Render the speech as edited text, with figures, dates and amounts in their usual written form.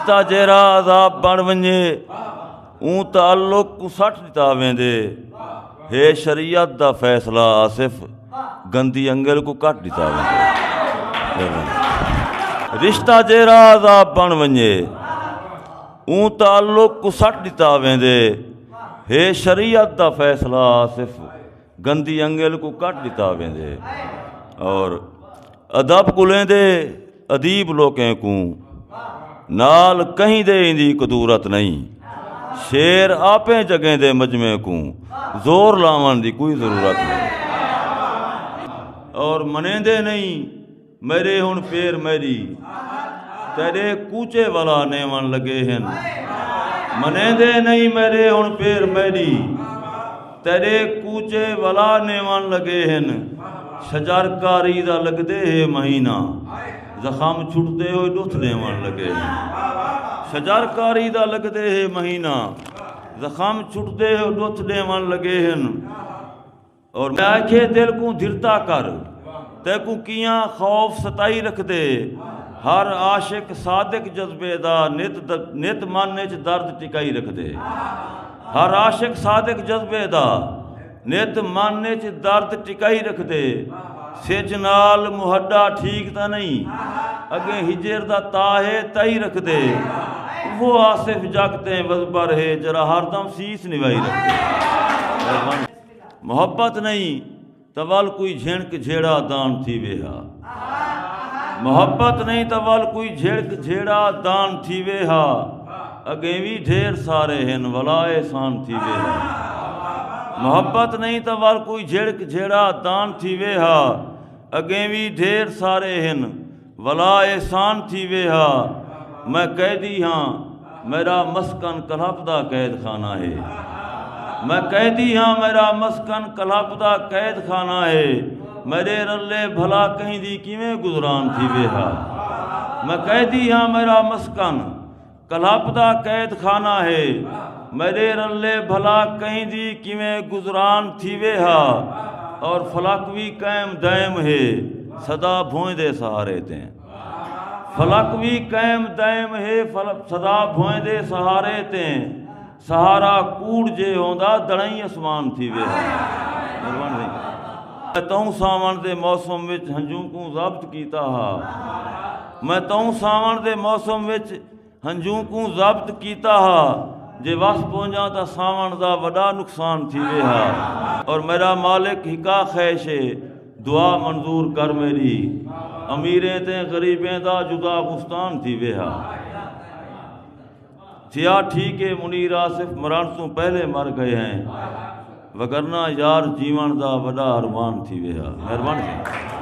रिश्ता जहिड़ा अज़ाब बण वञे ऊं ताल्लुक़ को सट दिता वेंदे हे शरीयत दा फैसला आसिफ गंदी अंगल को कट दिता वेंदे रिश्ता जहिड़ा अज़ाब बण वञे ऊं ताल्लुक़ को सट दिता वेंदे हे शरीयत दा फैसला आसिफ गंदी अंगल को कट दिता वेंदे। और अदब को लेंदे अदीब लोकें को नाल कहीं दे इंदी कदूरत नहीं शेर आपे जगह दे मजमे को जोर लावन दी कोई ज़रूरत नहीं। और मनेंदे नहीं मेरे हुण पेर मेरी तेरे कूचे वाला नेवन लगे हैं मनेंदे नहीं मेरे हुण पेर मेरी तेरे कूचे वाला नेवन लगे हैं शजरकारी दा लगदे है महीना जख़म छुटते हो दुथ देवन लगे हैं शजरकारी दा लगदे है महीना जख़म छुटते हो दुथ देवन लगे हैं। और मैं आखे दिल को धिरता कर तैकू किया खौफ सताई रख दे हर आशिक सादिक जज्बे दा नित मन च दर्द टिकाई रख दे हर आशिक सादिक जज्बे दा नित मन च दर्द टिकाई रख दे सिज नाल मुहड्डा ठीक ता नहीं अगे हिजर दा ताहे तई रख दे वो आसिफ जगते वज़बर है जरा हरदम सीस निवाई रख दे। मोहब्बत नहीं तवल कोई झिणक झेड़ा दान थी वेहा मोहब्बत नहीं तवल कोई झिणक झेड़ा दान थी वेहा अगे भी ढेर सारे हैं वला एहसान थी वेहा मोहब्बत नहीं तवल कोई झिणक झेड़ा दान थी वेहा अगे भी ढेर सारे हैं वला एहसान थी वेहा। मैं कैदी हाँ मेरा मस्कन कलहपदा कैद खाना है मैं कैदी हाँ मेरा मस्कन कलहपदा कैद खाना है मेरे रल्ले भला कहीं दी किवें गुजरान थी वेहा मैं कैदी हाँ मेरा मस्कन कलहपदा कैद खाना है मेरे रल्ले भला कहीं दी किवें गुजरान थी वेहा। और फलक भी कैम दैम है सदा भोए दे सहारे ते फलक भी कैम दैम है सदा भोए दे सहारे ते सहारा कूड़ जे होंदा दड़ई आसमान थी वेहा। मैं तऊं सावण दे मौसम विच हंजू को ज़ब्त कीता हा मैं तऊं सावण दे मौसम विच हंजू को ज़ब्त कीता हा जे वस पहुंचा तो सावण दा वड़ा नुकसान थी वेहा। और मेरा मालिक हिका खैश दुआ मंजूर कर मेरी अमीरें ते गरीबें दा जुदा गुस्तान थी वेहा। थिया ठीक है मुनीर आसिफ मरण तो पहले मर गए हैं वगरना यार जीवन दा वड़ा अरमान थी वेहा। मेहरबानी।